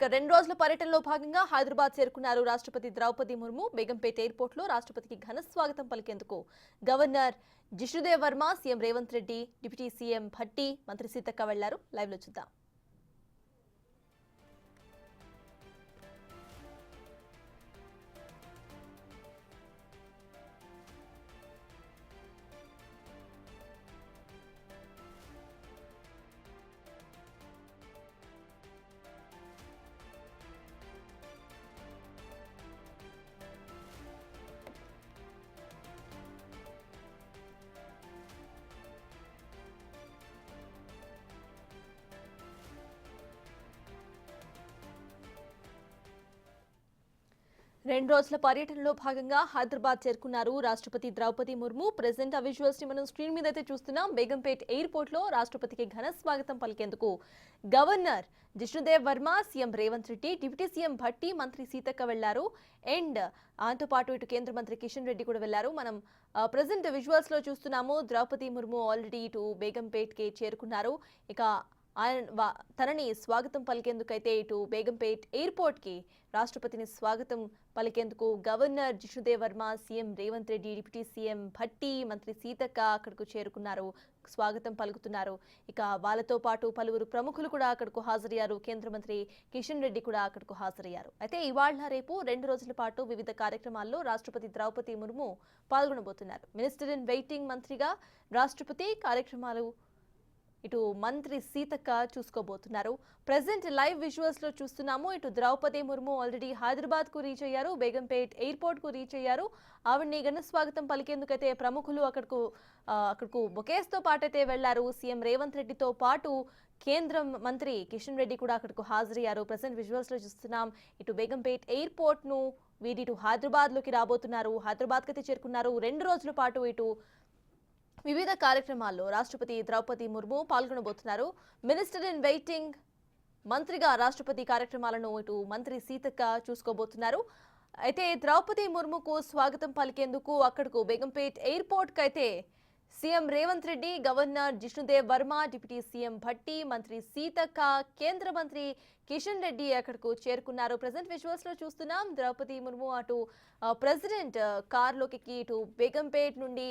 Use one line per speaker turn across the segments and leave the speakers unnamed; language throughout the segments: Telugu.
రెండు రోజుల పర్యటనలో భాగంగా హైదరాబాద్ చేరుకున్నారు రాష్ట్రపతి ద్రౌపది ముర్ము. బేగంపేట ఎయిర్పోర్ట్ లో రాష్ట్రపతికి ఘన స్వాగతం పలికేందుకు governor Jishnudev Varma, CM Revanth Reddy, deputy CM Bhatti, మంత్రి సీతక్క వెళ్లారు. లైవ్ లో చూద్దాం. రెండు రోజుల పర్యటనలో భాగంగా హైదరాబాద్ చేరుకున్నారు రాష్ట్రపతి ద్రౌపది ముర్ము. ప్రెజెంట్ ఆ విజువల్స్ ని మనం స్క్రీన్ మీద అయితే చూస్తున్నాం. బేగంపేట్ ఎయిర్పోర్ట్ లో రాష్ట్రపతికి ఘన స్వాగతం పలికేందుకు governor Jishnudev Varma, CM Revanth Reddy, deputy CM Bhatti, మంత్రి సీతక్క వెళ్లారు. అండ్ ఆయనతో పాటు ఇటు కేంద్ర మంత్రి కిషన్ రెడ్డి కూడా వెళ్లారు. మనం ప్రెజెంట్ విజువల్స్ లో చూస్తున్నాము. ద్రౌపది ముర్ము ఆల్రెడీ ఇటు బేగంపేట్ కి చేరుకున్నారు. ఇక తనని స్వాగతం పలికేందుకైతే ఇటు బేగంపేట్ ఎయిర్పోర్ట్ కి రాష్ట్రపతిని స్వాగతం పలికేందుకు governor Jishnudev Varma, CM Revanth Reddy, deputy CM Bhatti, మంత్రి సీతక్క అక్కడకు చేరుకున్నారు, స్వాగతం పలుకుతున్నారు. ఇక వాళ్ళతో పాటు పలువురు ప్రముఖులు కూడా అక్కడకు హాజరయ్యారు. కేంద్ర మంత్రి కిషన్ రెడ్డి కూడా అక్కడకు హాజరయ్యారు. అయితే ఇవాళ రేపు 2 రోజుల పాటు వివిధ కార్యక్రమాల్లో రాష్ట్రపతి ద్రౌపది ముర్ము పాల్గొనబోతున్నారు. మినిస్టర్ ఇన్ వెయిటింగ్ మంత్రిగా రాష్ట్రపతి కార్యక్రమాలు ఇటు మంత్రి సీతక్క చూసుకోబోతున్నారు. ప్రెసెంట్ లైవ్ విజువల్స్ లో చూస్తున్నాము. ఇటు ద్రౌపది ముర్ము ఆల్రెడీ హైదరాబాద్ కు రీచ్ అయ్యారు, బేగంపేట్ ఎయిర్పోర్ట్ కు రీచ్ అయ్యారు. ఆవిడ్ని ఘన స్వాగతం పలికేందుకైతే ప్రముఖులు అక్కడకు బొకేస్ తో పాటైతే వెళ్లారు. సీఎం రేవంత్ రెడ్డితో పాటు కేంద్ర మంత్రి కిషన్ రెడ్డి కూడా అక్కడకు హాజరయ్యారు. ప్రెసెంట్ విజువల్స్ లో చూస్తున్నాం. ఇటు బేగంపేట్ ఎయిర్పోర్ట్ ను వీరి ఇటు హైదరాబాద్ లోకి రాబోతున్నారు. హైదరాబాద్ కి అయితే చేరుకున్నారు. 2 రోజుల పాటు ఇటు వివిధ కార్యక్రమాల్లో రాష్ట్రపతి ద్రౌపది ముర్ము పాల్గొనబోతున్నారు. మినిస్టర్ ఇన్ వెయిటింగ్ మంత్రిగా రాష్ట్రపతి కార్యక్రమాలను ఇటు మంత్రి సీతక్క చూసుకోబోతున్నారు. అయితే ద్రౌపది ముర్ముకు స్వాగతం పలికేందుకు అక్కడకు బేగంపేట్ ఎయిర్పోర్ట్ కు అయితే CM Revanth Reddy, governor Jishnudev Varma, deputy CM Bhatti, మంత్రి సీతక్క, కేంద్ర మంత్రి కిషన్ రెడ్డి అక్కడకు చేరుకున్నారు. ప్రెసెంట్ విజువల్స్ లో చూస్తున్నాం. ద్రౌపది ముర్ము అటు ప్రెసిడెంట్ కార్లోకి ఇటు బేగంపేట్ నుండి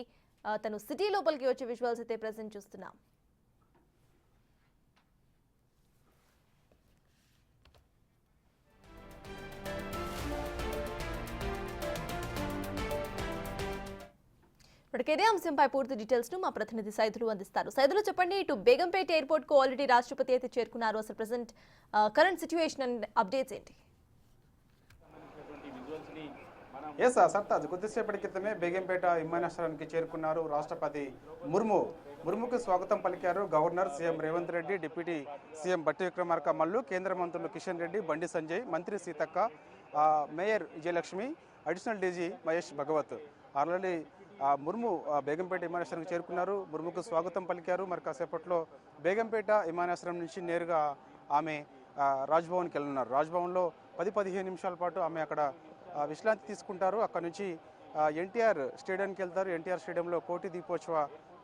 తను సిటీ లోపలికి వచ్చే విజువల్స్ అయితే ప్రెసెంట్ చూస్తున్నాం. ఇప్పటికే ఇదే అంశంపై పూర్తి డీటెయిల్స్ ను మా ప్రతినిధి సైదులు అందిస్తారు. సైదులు చెప్పండి, ఇటు బేగంపేట ఎయిర్పోర్ట్ కు ఆల్రెడీ రాష్ట్రపతి అయితే చేరుకున్నారు. అసలు present current situation and updates ఏంటి?
సర్తాజ్ కొద్దిసేపటి క్రితమే బేగంపేట విమానాశ్రయానికి చేరుకున్నారు రాష్ట్రపతి ముర్ముకు స్వాగతం పలికారు governor, CM Revanth Reddy, deputy CM Bhatti Vikramarka Mallu, కేంద్ర మంత్రులు కిషన్ రెడ్డి, బండి సంజయ్, మంత్రి Seethakka, mayor Vijayalakshmi, additional DG Mahesh Bhagwat. Already Murmu Begumpet విమానాశ్రయానికి చేరుకున్నారు. ముర్ముకు స్వాగతం పలికారు. మరి కాసేపట్లో బేగంపేట విమానాశ్రయం నుంచి నేరుగా ఆమె రాజ్భవన్కి వెళ్ళనున్నారు. రాజ్భవన్లో 10-15 నిమిషాల పాటు ఆమె అక్కడ విశ్రాంతి తీసుకుంటారు. అక్కడ నుంచి ఎన్టీఆర్ స్టేడియంకి వెళ్తారు. ఎన్టీఆర్ స్టేడియంలో కోటి దీపోత్సవ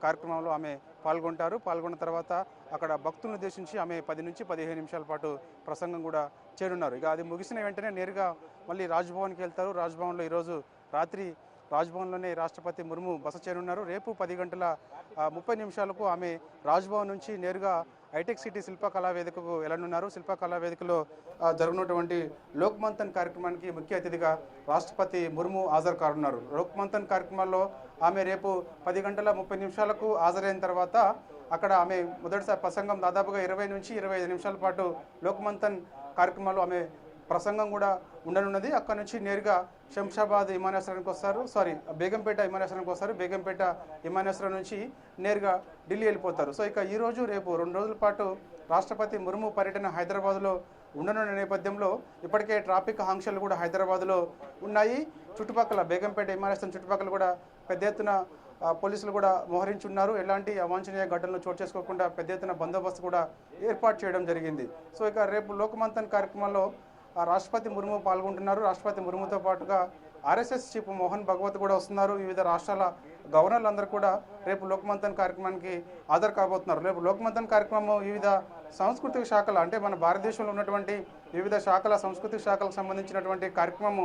కార్యక్రమంలో ఆమె పాల్గొన్న తర్వాత అక్కడ భక్తులను ఉద్దేశించి ఆమె 10-15 నిమిషాల పాటు ప్రసంగం కూడా చేరున్నారు. ఇక అది ముగిసిన వెంటనే నేరుగా మళ్ళీ రాజ్భవన్కి వెళ్తారు. రాజ్భవన్లో ఈరోజు రాత్రి రాజ్భవన్లోనే రాష్ట్రపతి ముర్ము బస చేరున్నారు. రేపు 10:30 ఆమె రాజ్భవన్ నుంచి నేరుగా హైటెక్ సిటీ శిల్పకళా వేదికకు వెళ్ళనున్నారు. శిల్పకళా వేదికలో జరుగుతున్నటువంటి లోక్ మంథన్ కార్యక్రమానికి ముఖ్య అతిథిగా రాష్ట్రపతి ముర్ము హాజరు కానున్నారు. లోక్ మంథన్ కార్యక్రమాల్లో ఆమె రేపు 10:30 హాజరైన తర్వాత అక్కడ ఆమె మొదటిసారి ప్రసంగం దాదాపుగా 20-25 నిమిషాల పాటు లోక్ మంథన్ కార్యక్రమాల్లో ఆమె ప్రసంగం కూడా ఉండనున్నది. అక్కడ నుంచి నేరుగా శంషాబాద్ విమానాశ్రయానికి వస్తారు. బేగంపేట విమానాశ్రయానికి వస్తారు. బేగంపేట విమానాశ్రయం నుంచి నేరుగా ఢిల్లీ వెళ్ళిపోతారు. సో ఇక ఈరోజు రేపు 2 రోజుల పాటు రాష్ట్రపతి ముర్ము పర్యటన హైదరాబాద్లో ఉండనున్న నేపథ్యంలో ఇప్పటికే ట్రాఫిక్ ఆంక్షలు కూడా హైదరాబాద్లో ఉన్నాయి. చుట్టుపక్కల బేగంపేట విమానాశ్రయం చుట్టుపక్కల కూడా పెద్ద ఎత్తున పోలీసులు కూడా మోహరించి ఉన్నారు. ఎలాంటి అవాంఛనీయ ఘటనలు చోటు చేసుకోకుండా పెద్ద ఎత్తున బందోబస్తు కూడా ఏర్పాటు చేయడం జరిగింది. సో ఇక రేపు లోక్ మంథన్ కార్యక్రమంలో రాష్ట్రపతి ముర్ము పాల్గొంటున్నారు. రాష్ట్రపతి ముర్ముతో పాటుగా ఆర్ఎస్ఎస్ చీఫ్ మోహన్ భగవత్ కూడా వస్తున్నారు. వివిధ రాష్ట్రాల గవర్నర్లందరూ కూడా రేపు లోక్ మంథన్ కార్యక్రమానికి హాజరు కాబోతున్నారు. రేపు లోక్ మంథన్ కార్యక్రమం వివిధ సాంస్కృతిక శాఖల అంటే మన భారతదేశంలో ఉన్నటువంటి వివిధ శాఖల సంస్కృతి శాఖలకు సంబంధించినటువంటి కార్యక్రమం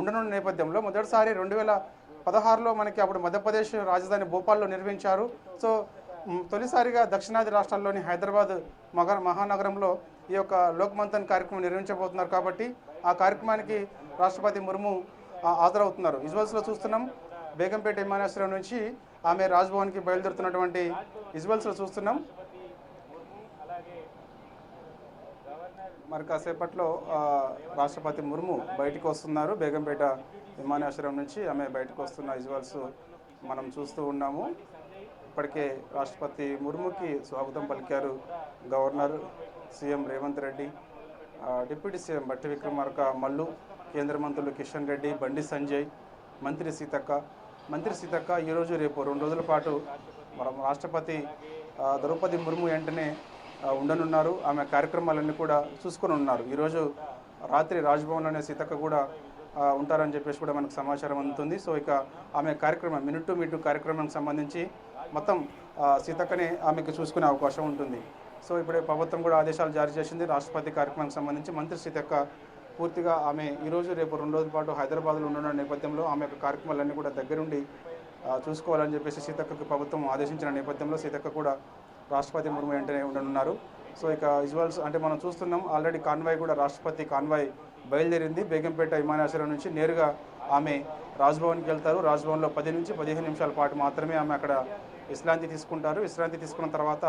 ఉండనున్న నేపథ్యంలో మొదటిసారి 2016లో మనకి అప్పుడు మధ్యప్రదేశ్ రాజధాని భోపాల్లో నిర్వహించారు. సో తొలిసారిగా దక్షిణాది రాష్ట్రాల్లోని హైదరాబాద్ మహానగరంలో ఈ యొక్క లోక్ మంథన్ కార్యక్రమం నిర్వహించబోతున్నారు. కాబట్టి ఆ కార్యక్రమానికి రాష్ట్రపతి ముర్ము హాజరవుతున్నారు. విజువల్స్లో చూస్తున్నాం, బేగంపేట విమానాశ్రయం నుంచి ఆమె రాజ్భవన్కి బయలుదేరుతున్నటువంటి విజువల్స్లో చూస్తున్నాం. మరి కాసేపట్లో రాష్ట్రపతి ముర్ము బయటకు వస్తున్నారు. బేగంపేట విమానాశ్రయం నుంచి ఆమె బయటకు వస్తున్న విజువల్స్ మనం చూస్తూ ఉన్నాము. ఇప్పటికే రాష్ట్రపతి ముర్ముకి స్వాగతం పలికారు governor, CM Revanth Reddy, deputy CM బట్టి విక్రమార్క, మల్లు, కేంద్ర మంత్రులు కిషన్ రెడ్డి, బండి సంజయ్, మంత్రి సీతక్క ఈరోజు రేపు 2 రోజుల పాటు మన రాష్ట్రపతి ద్రౌపది ముర్ము వెంటనే ఉండనున్నారు. ఆమె కార్యక్రమాలన్నీ కూడా చూసుకొని ఉన్నారు. ఈరోజు రాత్రి రాజ్భవన్లోనే సీతక్క కూడా ఉంటారని చెప్పేసి కూడా మనకు సమాచారం అందుతుంది. సో ఇక ఆమె కార్యక్రమం మినిట్ టు మినిట్ కార్యక్రమానికి సంబంధించి మొత్తం సీతక్కనే ఆమెకు చూసుకునే అవకాశం ఉంటుంది. సో ఇప్పుడే ప్రభుత్వం కూడా ఆదేశాలు జారీ చేసింది. రాష్ట్రపతి కార్యక్రమానికి సంబంధించి మంత్రి సీతక్క పూర్తిగా ఆమె ఈరోజు రేపు 2 రోజుల పాటు హైదరాబాద్లో ఉండనున్న నేపథ్యంలో ఆమె యొక్క కార్యక్రమాలన్నీ కూడా దగ్గరుండి చూసుకోవాలని చెప్పేసి సీతక్కకి ప్రభుత్వం ఆదేశించిన నేపథ్యంలో సీతక్క కూడా రాష్ట్రపతి ముర్ము వెంటనే ఉండనున్నారు. సో ఇక విజువల్స్ అంటే మనం చూస్తున్నాం, ఆల్రెడీ కాన్వాయ్ కూడా రాష్ట్రపతి కాన్వాయ్ బయలుదేరింది. బేగంపేట విమానాశ్రయం నుంచి నేరుగా ఆమె రాజ్భవన్కి వెళ్తారు. రాజ్భవన్లో 10 నుంచి 15 నిమిషాల పాటు మాత్రమే ఆమె అక్కడ విశ్రాంతి తీసుకుంటారు. విశ్రాంతి తీసుకున్న తర్వాత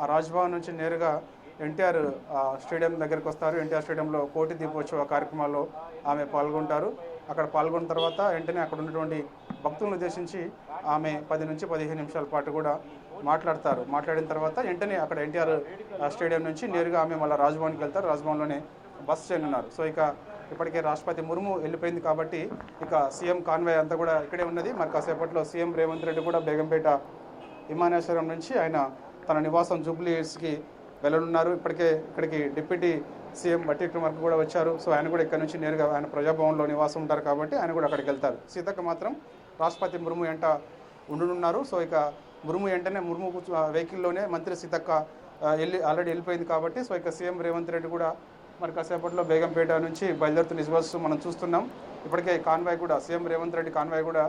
ఆ రాజ్భవన్ నుంచి నేరుగా ఎన్టీఆర్ స్టేడియం దగ్గరికి వస్తారు. ఎన్టీఆర్ స్టేడియంలో కోటి దీపోత్సవ కార్యక్రమాల్లో ఆమె పాల్గొంటారు. అక్కడ పాల్గొన్న తర్వాత వెంటనే అక్కడ ఉన్నటువంటి భక్తులను ఉద్దేశించి ఆమె 10 నుంచి 15 నిమిషాల పాటు కూడా మాట్లాడతారు. మాట్లాడిన తర్వాత వెంటనే అక్కడ ఎన్టీఆర్ స్టేడియం నుంచి నేరుగా ఆమె మళ్ళీ రాజ్భవన్కి వెళ్తారు. రాజ్భవన్లోనే బస్ చేయనున్నారు. సో ఇక ఇప్పటికే రాష్ట్రపతి ముర్ము వెళ్ళిపోయింది కాబట్టి ఇక సీఎం కాన్వాయ్ అంతా కూడా ఇక్కడే ఉన్నది. మరి కాసేపట్లో సీఎం రేవంత్ రెడ్డి కూడా బేగంపేట విమానాశ్రయం నుంచి ఆయన తన నివాసం జూబ్లీ హిల్స్కి వెళ్ళనున్నారు. ఇప్పటికే ఇక్కడికి డిప్యూటీ సీఎం బట్టి విక్రమార్క కూడా వచ్చారు. సో ఆయన కూడా ఇక్కడ నుంచి నేరుగా ఆయన ప్రజాభవన్లో నివాసం ఉంటారు కాబట్టి ఆయన కూడా అక్కడికి వెళ్తారు. సీతక్క మాత్రం రాష్ట్రపతి ముర్ము వెంట ఉండనున్నారు. సో ఇక ముర్ము వెంటనే ముర్ము వెహికల్లోనే మంత్రి సీతక్క ఆల్రెడీ వెళ్ళిపోయింది కాబట్టి సో ఇక సీఎం రేవంత్ రెడ్డి కూడా మరి కాసేపట్లో బేగంపేట నుంచి బయలుదేరుతున్న విజువల్స్ మనం చూస్తున్నాం. ఇప్పటికే కాన్వాయ్ కూడా సీఎం రేవంత్ రెడ్డి కాన్వాయ్ కూడా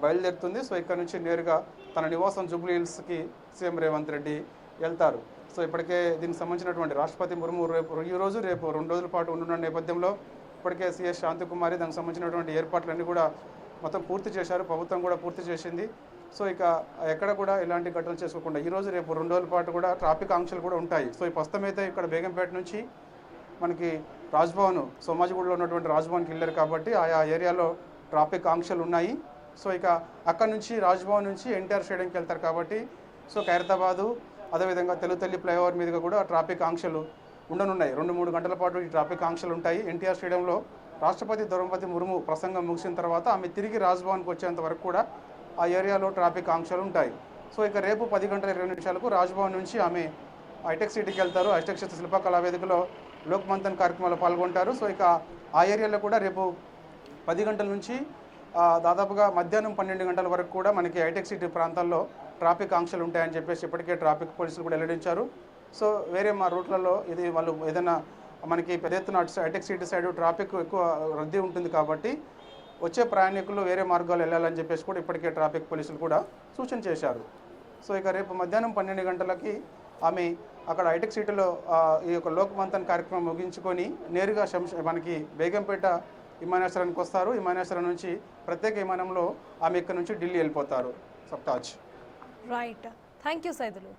బయలుదేరుతుంది. సో ఇక్కడ నుంచి నేరుగా తన నివాసం జూబ్లీ హిల్స్కి సీఎం రేవంత్ రెడ్డి వెళ్తారు. సో ఇప్పటికే దీనికి సంబంధించినటువంటి రాష్ట్రపతి ముర్ము రేపు 2 రోజుల పాటు ఉండనున్న నేపథ్యంలో ఇప్పటికే సిఎస్ శాంతికుమారి దానికి సంబంధించినటువంటి ఏర్పాట్లన్నీ కూడా మొత్తం పూర్తి చేశారు. ప్రభుత్వం కూడా పూర్తి చేసింది. సో ఇక ఎక్కడ కూడా ఇలాంటి ఘటనలు చేసుకోకుండా ఈరోజు రేపు 2 రోజుల పాటు కూడా ట్రాఫిక్ ఆంక్షలు కూడా ఉంటాయి. సో ఈ ప్రస్తుతం అయితే ఇక్కడ బేగంపేట నుంచి మనకి రాజ్భవన్ సోమాజిగూడలో ఉన్నటువంటి రాజ్భవన్కి వెళ్ళారు కాబట్టి ఆయా ఏరియాలో ట్రాఫిక్ ఆంక్షలు ఉన్నాయి. సో ఇక అక్కడ నుంచి రాజ్భవన్ నుంచి ఎన్టీఆర్ స్టేడియంకి వెళ్తారు కాబట్టి సో ఖైరతాబాదు అదేవిధంగా తెలుగుతల్లి ఫ్లైఓవర్ మీదుగా కూడా ట్రాఫిక్ ఆంక్షలు ఉండనున్నాయి. 2-3 గంటల పాటు ఈ ట్రాఫిక్ ఆంక్షలు ఉంటాయి. ఎన్టీఆర్ స్టేడియంలో రాష్ట్రపతి ద్రౌపది ముర్ము ప్రసంగం ముగిసిన తర్వాత ఆమె తిరిగి రాజ్భవన్కి వచ్చేంత వరకు కూడా ఆ ఏరియాలో ట్రాఫిక్ ఆంక్షలు ఉంటాయి. సో ఇక రేపు 10 గంటల 20 నిమిషాలకు రాజ్భవన్ నుంచి ఆమె హైటెక్ సిటీకి వెళ్తారు. హైటెక్ సిటీ శిల్పకళా వేదికలో లోక్ మంథన్ కార్యక్రమాల్లో పాల్గొంటారు. సో ఇక ఆ ఏరియాలో కూడా రేపు 10 గంటల నుంచి దాదాపుగా మధ్యాహ్నం 12 గంటల వరకు కూడా మనకి హైటెక్ సిటీ ప్రాంతాల్లో ట్రాఫిక్ ఆంక్షలు ఉంటాయని చెప్పేసి ఇప్పటికే ట్రాఫిక్ పోలీసులు కూడా వెల్లడించారు. సో వేరే మా రూట్లలో ఇది వాళ్ళు ఏదైనా మనకి పెద్ద ఎత్తున హైటెక్ సిటీ సైడ్ ట్రాఫిక్ ఎక్కువ రద్దీ ఉంటుంది కాబట్టి వచ్చే ప్రయాణికులు వేరే మార్గాలు వెళ్ళాలని చెప్పేసి కూడా ఇప్పటికే ట్రాఫిక్ పోలీసులు కూడా సూచన చేశారు. సో ఇక రేపు మధ్యాహ్నం 12 గంటలకి ఆమె అక్కడ హైటెక్ సిటీలో ఈ యొక్క లోక్ మంథన్ కార్యక్రమం ముగించుకొని నేరుగా మనకి బేగంపేట విమానాశ్రయానికి వస్తారు. విమానాశ్రయం నుంచి ప్రత్యేక విమానంలో ఆమె ఇక్కడ నుంచి ఢిల్లీ వెళ్ళిపోతారు. సప్తాజ్.
Right, thank you Saidulu.